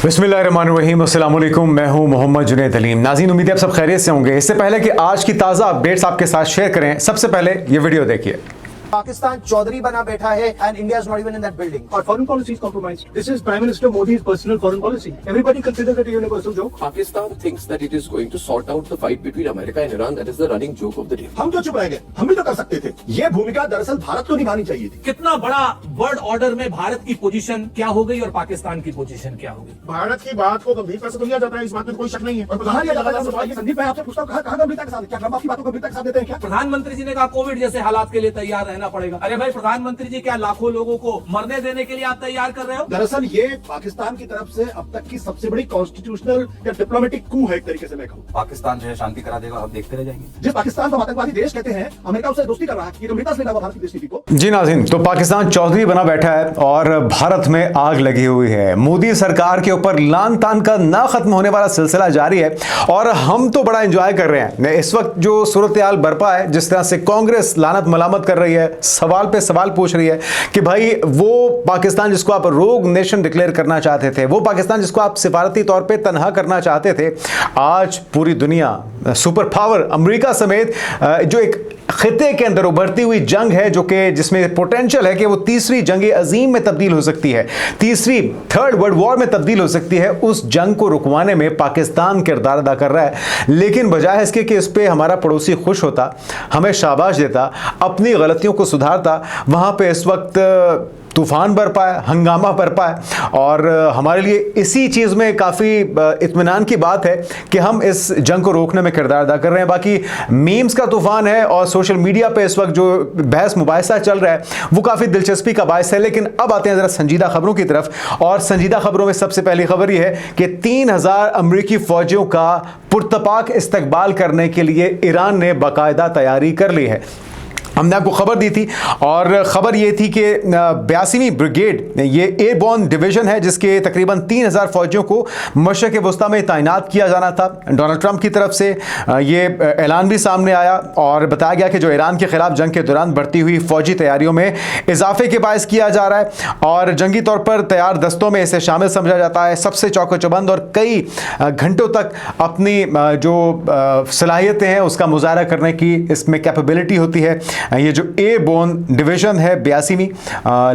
बिस्मिल्लाहिर्रहमानिर्रहीम, अस्सलाम वालेकुम। मैं हूं मोहम्मद जुनैद अलीम। नाज़रीन, उम्मीद है आप सब खैरियत से होंगे। इससे पहले कि आज की ताज़ा अपडेट्स आपके साथ शेयर करें, सबसे पहले ये वीडियो देखिए। पाकिस्तान चौधरी बना बैठा है and India is not even in that building. Our foreign policy is compromised. This is Prime Minister Modi's personal foreign policy. Everybody considers it a universal joke. Pakistan thinks that it is going to sort out the fight between America and Iran. That is the running joke of the day. हम तो चुप रह गए, हम भी तो कर सकते थे। ये भूमिका दरअसल भारत को निभानी चाहिए थी। कितना बड़ा वर्ल्ड ऑर्डर में भारत की पोजीशन क्या हो गई और पाकिस्तान की पोजीशन क्या हो गई। भारत की बात को गंभीरता से तो लिया जाता है, इस बात में कोई शक नहीं है। और कहा लिया जाता है। संदीप, मैं आपसे पूछता हूँ, कहाँ गंभीरता के साथ? क्या ट्रम्प आपकी बातों को गंभीरता के साथ देते हैं क्या? प्रधानमंत्री जी ने कहा कोविड जैसे हालात के लिए तैयार रहना पड़ेगा। अरे भाई प्रधानमंत्री जी, क्या लाखों लोगों को मरने देने के लिए आप तैयार कर रहे हो? दरअसल ये पाकिस्तान की तरफ से अब तक की सबसे बड़ी कॉन्स्टिट्यूशनल या डिप्लोमेटिक कू है, एक तरीके से मैं कहूँ। पाकिस्तान जो है शांति करा देगा, हम देखते रह जाएंगे। जिस पाकिस्तान को आतंकवादी देश कहते हैं, अमेरिका उससे दोस्ती कर रहा है। ये गंभीरता से लेना होगा भारत की देश नीति को। जी नाज़रीन, तो पाकिस्तान चौधरी बना बैठा है और भारत में आग लगी हुई है। मोदी सरकार के ऊपर लान तान का ना खत्म होने वाला सिलसिला जारी है और हम तो बड़ा एंजॉय कर रहे हैं। इस वक्त जो सूरत हाल बरपा है, जिस तरह से कांग्रेस लानत मलामत कर रही है, सवाल पे सवाल पूछ रही है कि भाई वो पाकिस्तान जिसको आप रोग नेशन डिक्लेयर करना चाहते थे, वो पाकिस्तान जिसको आप सिफारती तौर पे तनहा करना चाहते थे, आज पूरी दुनिया सुपर पावर अमेरिका समेत जो एक खिते के अंदर उभरती हुई जंग है, जो कि जिसमें पोटेंशियल है कि वो तीसरी जंग अजीम में तब्दील हो सकती है, तीसरी थर्ड वर्ल्ड वॉर में तब्दील हो सकती है, उस जंग को रुकवाने में पाकिस्तान किरदार अदा कर रहा है। लेकिन बजाय इसके कि इस पे हमारा पड़ोसी खुश होता, हमें शाबाश देता, अपनी गलतियों को सुधारता, वहां पे इस वक्त तूफान बरपा है, हंगामा बरपा है। और हमारे लिए इसी चीज़ में काफ़ी इत्मीनान की बात है कि हम इस जंग को रोकने में किरदार अदा कर रहे हैं। बाकी मीम्स का तूफान है और सोशल मीडिया पे इस वक्त जो बहस मुबाहिसा चल रहा है वो काफ़ी दिलचस्पी का बायस है। लेकिन अब आते हैं ज़रा संजीदा खबरों की तरफ, और संजीदा खबरों में सबसे पहली खबर यह है कि 3000 अमरीकी फ़ौजियों का पुरतपाक इस्तकबाल करने के लिए ईरान ने बाकायदा तैयारी कर ली है। हमने आपको खबर दी थी और ख़बर ये थी कि 82वीं ब्रिगेड, ये एयरबोर्न डिवीज़न है जिसके तकरीबन 3000 फ़ौजियों को मशरक़ वस्ता में तैनात किया जाना था। डोनाल्ड ट्रंप की तरफ से ये ऐलान भी सामने आया और बताया गया कि जो ईरान के ख़िलाफ़ जंग के दौरान बढ़ती हुई फ़ौजी तैयारियों में इजाफे के बायस किया जा रहा है और जंगी तौर पर तैयार दस्तों में इसे शामिल समझा जाता है। सबसे चौकचबंद और कई घंटों तक अपनी जो सलाहियतें हैं उसका मुजाहरा करने की इसमें कैपेबिलिटी होती है। ये जो एयरबोर्न डिवीज़न है 82वीं,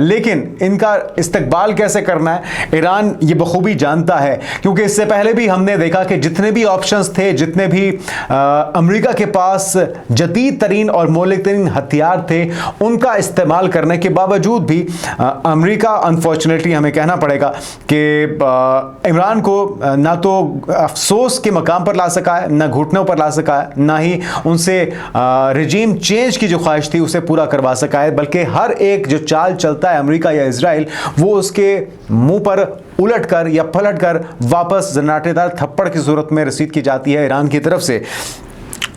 लेकिन इनका इस्तकबाल कैसे करना है ईरान ये बखूबी जानता है, क्योंकि इससे पहले भी हमने देखा कि जितने भी ऑप्शंस थे, जितने भी अमेरिका के पास जदीद तरीन और मौलिक तरीन हथियार थे, उनका इस्तेमाल करने के बावजूद भी अमेरिका अनफॉर्चुनेटली हमें कहना पड़ेगा कि इमरान को ना तो अफसोस के मकाम पर ला सका है, ना घुटनों पर ला सका है, ना ही उनसे रिजीम चेंज की जो ख्वाहिश थी उसे पूरा करवा सका है, बल्कि हर एक जो चाल चलता है अमेरिका या इजराइल, वो उसके मुंह पर उलट कर या पलट कर वापस जनाटेदार थप्पड़ की सूरत में रसीद की जाती है ईरान की तरफ से।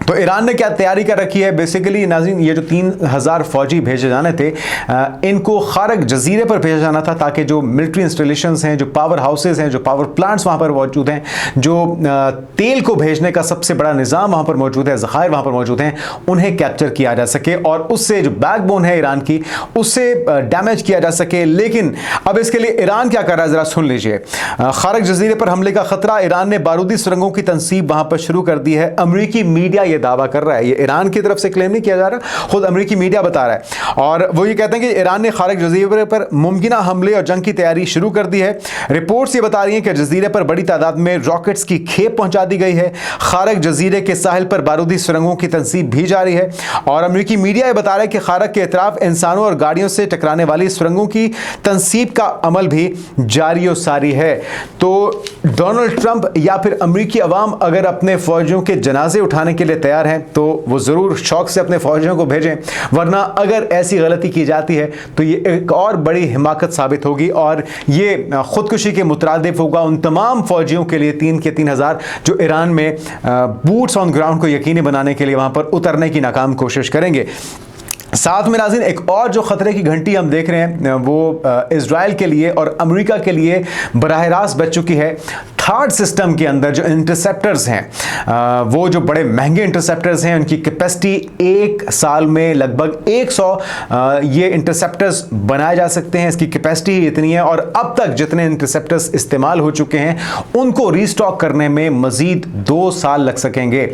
तो ईरान ने क्या तैयारी कर रखी है बेसिकली नाज़रीन, ये जो 3000 फौजी भेजे जाने थे, इनको खारक जजीरे पर भेजा जाना था ताकि जो मिलिट्री इंस्टॉलेशंस हैं, जो पावर हाउसेस हैं, जो पावर प्लांट्स वहाँ पर मौजूद हैं, जो तेल को भेजने का सबसे बड़ा निज़ाम वहाँ पर मौजूद है, ज़खायर वहाँ पर मौजूद हैं, उन्हें कैप्चर किया जा सके और उससे जो बैकबोन है ईरान की उससे डैमेज किया जा सके। लेकिन अब इसके लिए ईरान क्या कर रहा है ज़रा सुन लीजिए। खारक जजीरे पर हमले का ख़तरा, ईरान ने बारूदी सुरंगों की तनसीब वहाँ पर शुरू कर दी है। अमरीकी मीडिया ये दावा कर रहा है, ये ईरान की तरफ से क्लेम नहीं किया जा रहा, खुद अमेरिकी मीडिया बता रहा है और वो ये कहते हैं कि ईरान ने खारक जजीरे पर मुमकिन हमले और जंग की तैयारी शुरू कर दी है। रिपोर्ट्स ये बता रही हैं कि जजीरे पर बड़ी तादाद में रॉकेट्स की खेप पहुंचा दी गई है। खारक जजीरे के साहिल पर बारूदी सुरंगों की तनसीब भी जारी है और अमेरिकी मीडिया ये बता रहा है कि खारक के इतराफ इंसानों और गाड़ियों से टकराने वाली सुरंगों की तनसीब का अमल भी जारी और सारी है। तो डोनाल्ड ट्रंप या फिर अमेरिकी अवाम अगर अपने फौजियों के जनाजे उठाने के लिए तैयार हैं तो वो ज़रूर शौक से अपने फौजियों को भेजें, वरना अगर ऐसी गलती की जाती है तो ये एक और बड़ी हिमाकत साबित होगी और ये खुदकुशी के मुतरादिफ होगा उन तमाम फौजियों के लिए 3000 जो ईरान में बूट्स ऑन ग्राउंड को यकीनी बनाने के लिए वहाँ पर उतरने की नाकाम कोशिश करेंगे। साथ में नाज़रीन एक और जो ख़तरे की घंटी हम देख रहे हैं वो इज़राइल के लिए और अमेरिका के लिए बराह रास्त बज चुकी है। थार्ड सिस्टम के अंदर जो इंटरसेप्टर्स हैं, वो जो बड़े महंगे इंटरसेप्टर्स हैं, उनकी कैपेसिटी एक साल में लगभग 100 ये इंटरसेप्टर्स बनाए जा सकते हैं। इसकी कैपेसिटी इतनी है और अब तक जितने इंटरसेप्टर्स इस्तेमाल हो चुके हैं उनको रीस्टॉक करने में मजीद 2 साल लग सकेंगे।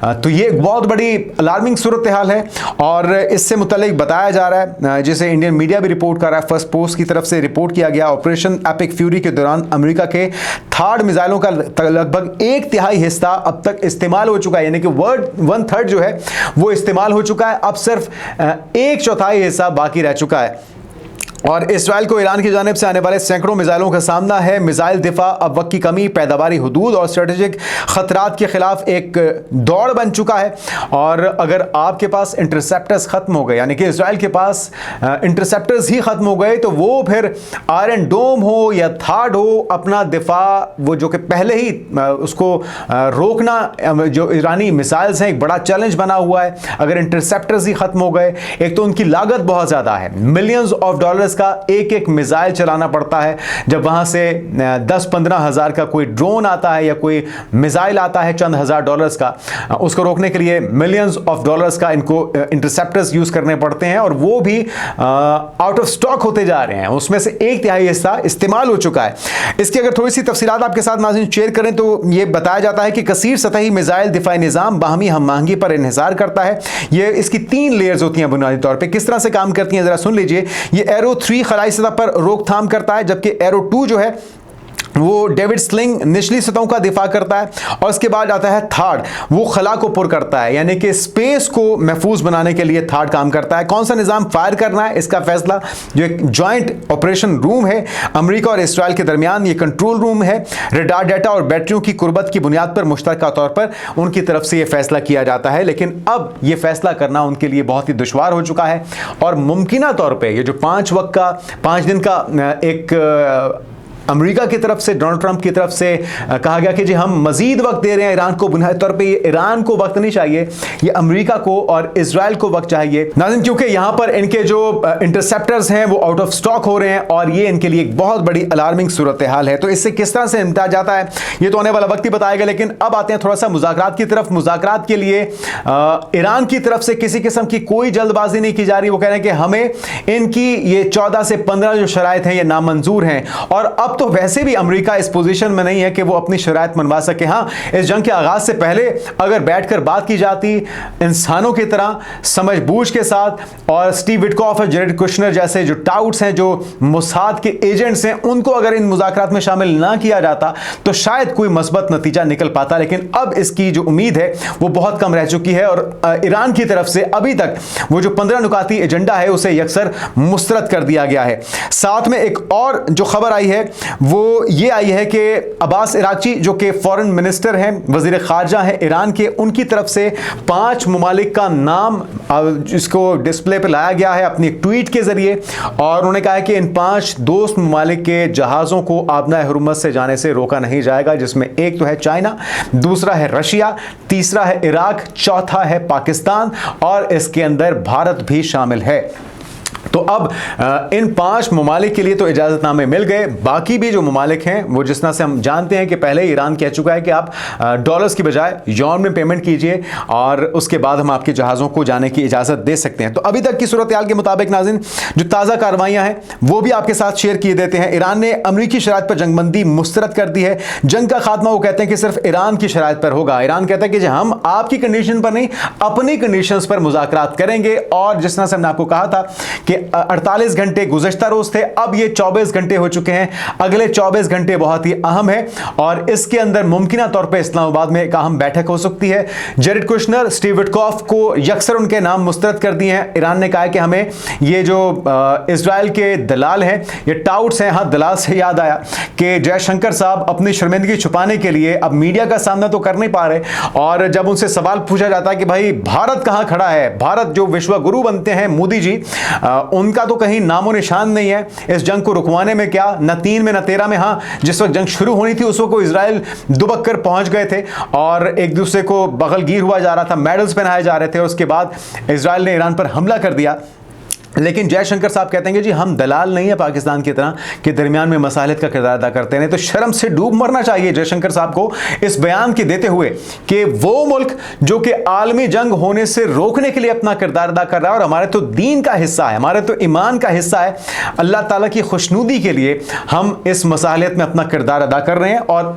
तो ये एक बहुत बड़ी अलार्मिंग सूरत हाल है और इससे मुतालिक बताया जा रहा है, जिसे इंडियन मीडिया भी रिपोर्ट कर रहा है, फर्स्ट पोस्ट की तरफ से रिपोर्ट किया गया, ऑपरेशन एपिक फ्यूरी के दौरान अमेरिका के थार्ड मिसाइलों का लगभग 1/3 हिस्सा अब तक इस्तेमाल हो चुका है, यानी कि 1/3 जो है वो इस्तेमाल हो चुका है। अब सिर्फ 1/4 हिस्सा बाकी रह चुका है और इस्राइल को ईरान की जानिब से आने वाले सैकड़ों मिसाइलों का सामना है। मिसाइल दिफा अब वक्त की कमी, पैदावारी हुदूद और स्ट्रेटेजिक खतरात के खिलाफ एक दौड़ बन चुका है। और अगर आपके पास इंटरसेप्टर्स खत्म हो गए, यानी कि इस्राइल के पास इंटरसेप्टर्स ही खत्म हो गए, तो वो फिर आयरन डोम हो या थार्ड हो, अपना दिफा वो जो कि पहले ही उसको रोकना जो ईरानी मिसाइल्स हैं एक बड़ा चैलेंज बना हुआ है। अगर इंटरसेप्टर्स ही खत्म हो गए, एक तो उनकी लागत बहुत ज़्यादा है, मिलियंस ऑफ डॉलर्स का एक मिसाइल चलाना पड़ता है। जब वहां से 10-15 हज़ार का कोई ड्रोन आता है या कोई मिसाइल आता है चंद हज़ार डॉलर्स का, उसको रोकने के लिए मिलियंस ऑफ डॉलर्स का इनको इंटरसेप्टर्स यूज करने पड़ते हैं और वो भी आउट ऑफ स्टॉक होते जा रहे हैं। उसमें से 1/3 हिस्सा इस्तेमाल हो चुका है। इसकी अगर थोड़ी सी तफसीलात आपके साथ नाज़रीन शेयर करें तो ये बताया जाता है कि कसीर सतही मिसाइल दिफाई निज़ाम बाहमी हम आहंगी पर इन्हिसार करता है। ये इसकी 3 लेयर्स होती हैं बुनियादी तौर पर। किस तरह से काम करती हैं जरा सुन लीजिए। ये एरो 3 खलाई सतह पर रोकथाम करता है, जबकि एरो 2 जो है वो डेविड स्लिंग निचली सतहों का दिफा करता है और उसके बाद आता है थार्ड, वो खला को पुर करता है, यानी कि स्पेस को महफूज बनाने के लिए थार्ड काम करता है। कौन सा निज़ाम फायर करना है इसका फैसला जो एक जॉइंट ऑपरेशन रूम है अमेरिका और इस्राइल के दरमियान, ये कंट्रोल रूम है, रडार डाटा और बैटरियों की कुर्बत की बुनियाद पर मुश्तरका तौर पर उनकी तरफ से ये फैसला किया जाता है। लेकिन अब ये फैसला करना उनके लिए बहुत ही दुश्वार हो चुका है और मुमकिना तौर पर ये जो 5 दिन का एक अमेरिका की तरफ से, डोनाल्ड ट्रंप की तरफ से कहा गया कि जी हम मजीद वक्त दे रहे हैं ईरान को, बुनियादी तौर पे ये ईरान को वक्त नहीं चाहिए, ये अमेरिका को और इजराइल को वक्त चाहिए नाज़रीन, क्योंकि यहां पर इनके जो इंटरसेप्टर्स हैं वो आउट ऑफ स्टॉक हो रहे हैं और ये इनके लिए एक बहुत बड़ी अलार्मिंग सूरत हाल है। तो इससे किस तरह से निपटा जाता है ये तो आने वाला वक्त ही बताएगा। लेकिन अब आते हैं थोड़ा सा मुज़ाकरात की तरफ। मुज़ाकरात के लिए ईरान की तरफ से किसी किस्म की कोई जल्दबाजी नहीं की जा रही। वो कह रहे हैं कि हमें इनकी ये 14 से 15 जो शराइत हैं ये नामंजूर हैं और अब तो वैसे भी अमेरिका इस पोजीशन में नहीं है कि वो अपनी शराइत मनवा सके। हाँ, इस जंग के आगाज से पहले अगर बैठकर बात की जाती इंसानों की तरह समझ बूझ के साथ और स्टीव विटकॉफ और जेरेड कुशनर जैसे जो टाउट्स हैं, जो मोसाद के एजेंट्स हैं, उनको अगर इन मुज़ाकरात में शामिल ना किया जाता तो शायद कोई मस्बत नतीजा निकल पाता। लेकिन अब इसकी जो उम्मीद है वो बहुत कम रह चुकी है और ईरान की तरफ से अभी तक वो जो 15 नुकाती एजेंडा है उसे यकसर मुस्तरद कर दिया गया है। साथ में एक और जो खबर आई है वो ये आई है कि अब्बास इराक्ची जो कि फॉरेन मिनिस्टर हैं, वजीर खारजा हैं ईरान के, उनकी तरफ से 5 ममालिक का नाम जिसको डिस्प्ले पे लाया गया है अपनी एक ट्वीट के जरिए और उन्होंने कहा है कि इन 5 दोस्त ममालिक के जहाज़ों को आबना हुर्मत से जाने से रोका नहीं जाएगा, जिसमें एक तो है चाइना, दूसरा है रशिया, तीसरा है इराक, चौथा है पाकिस्तान और इसके अंदर भारत भी शामिल है। तो अब इन 5 ममालिक के लिए तो इजाज़तनामे मिल गए। बाकी भी जो ममालिक हैं वो जिस तरह से हम जानते हैं कि पहले ईरान कह चुका है कि आप डॉलर्स की बजाय यौन में पेमेंट कीजिए और उसके बाद हम आपके जहाज़ों को जाने की इजाज़त दे सकते हैं। तो अभी तक की सूरत हाल के मुताबिक नाज़रीन जो ताज़ा कार्रवाइयाँ हैं वो भी आपके साथ शेयर किए देते हैं। ईरान ने अमरीकी शराइत पर जंगबंदी मुस्तरद कर दी है। जंग का खात्मा वो कहते हैं कि सिर्फ ईरान की शराइत पर होगा। ईरान कहता है कि हम आपकी कंडीशन पर नहीं, अपनी कंडीशंस पर मुज़ाकरात करेंगे। और जिस तरह से हमने आपको कहा था कि 48 घंटे गुज़श्ता रोज थे, अब ये 24 घंटे हो चुके हैं। अगले 24 घंटे बहुत ही अहम है और इसके अंदर मुमकिना तौर पे इस्लामाबाद में एक अहम बैठक हो सकती है। जेरेड कुशनर, स्टीव विटकॉफ को यकसर उनके नाम मुस्तरद कर दिए हैं। ईरान ने कहा है कि हमें ये जो इजराइल के दलाल हैं, ये टाउट्स हैं। हाँ, दलाल से याद आया कि जयशंकर साहब अपनी शर्मिंदगी छुपाने के लिए अब मीडिया का सामना तो कर नहीं पा रहे और जब उनसे सवाल पूछा जाता है कि भाई भारत कहाँ खड़ा है, भारत जो विश्व गुरु बनते हैं मोदी जी, उनका तो कहीं नामो निशान नहीं है इस जंग को रुकवाने में। क्या न 3 में न 13 में, हाँ जिस वक्त जंग शुरू होनी थी उस वक्त इजराइल दुबक कर पहुंच गए थे और एक दूसरे को बगलगीर हुआ जा रहा था, मेडल्स पहनाए जा रहे थे और उसके बाद इजराइल ने ईरान पर हमला कर दिया। लेकिन जयशंकर साहब कहते हैं कि जी हम दलाल नहीं है पाकिस्तान की तरह कि दरमियान में मसालिहत का किरदार अदा करते हैं। तो शर्म से डूब मरना चाहिए जयशंकर साहब को इस बयान के देते हुए कि वो मुल्क जो कि आलमी जंग होने से रोकने के लिए अपना किरदार अदा कर रहा है और हमारे तो दीन का हिस्सा है, हमारे तो ईमान का हिस्सा है, अल्लाह ताला की खुशनुदी के लिए हम इस मसालिहत में अपना किरदार अदा कर रहे हैं। और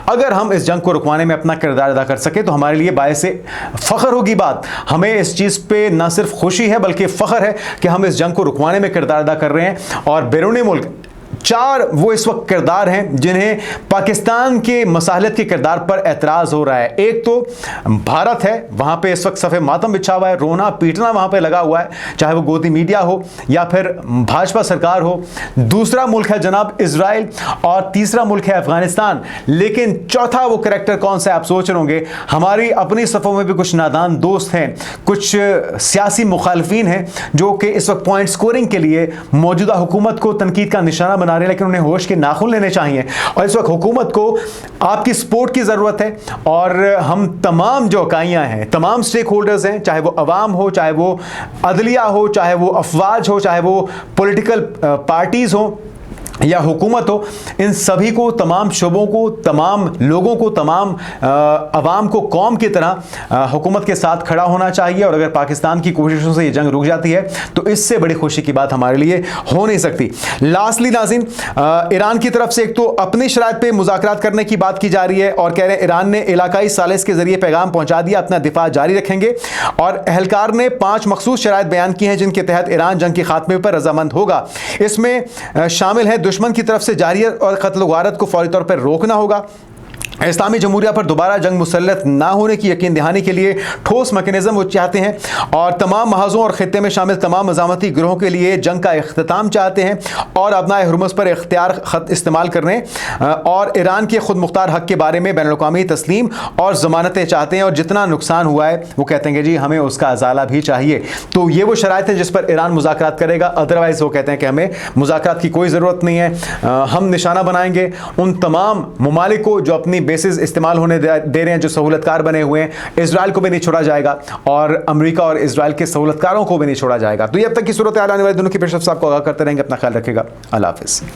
अगर हम इस जंग को रुकवाने में अपना किरदार अदा कर सके तो हमारे लिए बायसे फख्र होगी बात। हमें इस चीज़ पे ना सिर्फ खुशी है बल्कि फ़ख्र है कि हम इस जंग को रुकवाने में किरदार अदा कर रहे हैं। और बैरूनी मुल्क 4 वो इस वक्त किरदार हैं जिन्हें पाकिस्तान के मसालिहत के किरदार पर एतराज़ हो रहा है। एक तो भारत है, वहाँ पे इस वक्त सफ़े मातम बिछा हुआ है, रोना पीटना वहाँ पे लगा हुआ है, चाहे वो गोदी मीडिया हो या फिर भाजपा सरकार हो। दूसरा मुल्क है जनाब इजराइल और तीसरा मुल्क है अफगानिस्तान। लेकिन चौथा वो करैक्टर कौन सा है आप सोच रहे होंगे। हमारी अपनी सफ़ों में भी कुछ नादान दोस्त हैं, कुछ सियासी मुखालफिन हैं जो कि इस वक्त पॉइंट स्कोरिंग के लिए मौजूदा हुकूमत को तनकीद का निशाना बना रहे हैं, लेकिन उन्हें होश के नाखून लेने चाहिए। और इस वक्त हुकूमत को आपकी सपोर्ट की ज़रूरत है। और हम तमाम जो इकाइयाँ हैं, तमाम स्टेक होल्डर्स हैं, चाहे वो अवाम हो, चाहे वो अदलिया हो, चाहे वो अफवाज हो, चाहे वो पॉलिटिकल पार्टीज़ हो या हुकूमत हो, इन सभी को, तमाम शोबों को, तमाम लोगों को, तमाम अवाम को कौम की तरह हुकूमत के साथ खड़ा होना चाहिए। और अगर पाकिस्तान की कोशिशों से ये जंग रुक जाती है तो इससे बड़ी खुशी की बात हमारे लिए हो नहीं सकती। लास्टली नाज़रीन, ईरान की तरफ से एक तो अपनी शराइत पे मुज़ाकरात करने की बात की जा रही है और कह रहे हैं ईरान ने इलाकाई सालिस के जरिए पैगाम पहुंचा दिया, अपना दिफा जारी रखेंगे। और एहलकार ने 5 मखसूस शराइत बयान की हैं जिनके तहत ईरान जंग के खात्मे पर रजामंद होगा। इसमें शामिल है दुश्मन की तरफ से जारी और कत्ल गारत को फौरी तौर पर रोकना होगा, इस्लामी जमहूरिया पर दोबारा जंग मुसल्लत ना होने की यकीन दहानी के लिए ठोस मैकेनिज्म वो चाहते हैं और तमाम महाजों और खित्ते में शामिल तमाम मज़ामती गिरोहों के लिए जंग का इख्तिताम चाहते हैं और अपना हुर्मुज़ पर इख्तियार ख़त इस्तेमाल करने और ईरान के खुद मुख्तार हक़ के बारे में बैनुल-अक़वामी तस्लीम और ज़मानतें चाहते हैं। और जितना नुकसान हुआ है वो कहते हैं कि जी हमें उसका अज़ाला भी चाहिए। तो ये वो शराइत है जिस पर ईरान मुज़ाकरात करेगा, अदरवाइज़ वो कहते हैं कि हमें मुज़ाकरात की कोई ज़रूरत नहीं है। हम निशाना बनाएंगे उन तमाम ममालिक को जो अपनी बेसिस इस्तेमाल होने दे रहे हैं, जो सहूलतकार बने हुए हैं। इजराइल को भी नहीं छोड़ा जाएगा और अमेरिका और इजराइल के सहूलतकारों को भी नहीं छोड़ा जाएगा। तो ये अब तक की सूरत हाल आने वाले दिनों की पेशरफ आपको आगाह करते रहेंगे। अपना ख्याल रखेगा। अल्लाह हाफ़िज़।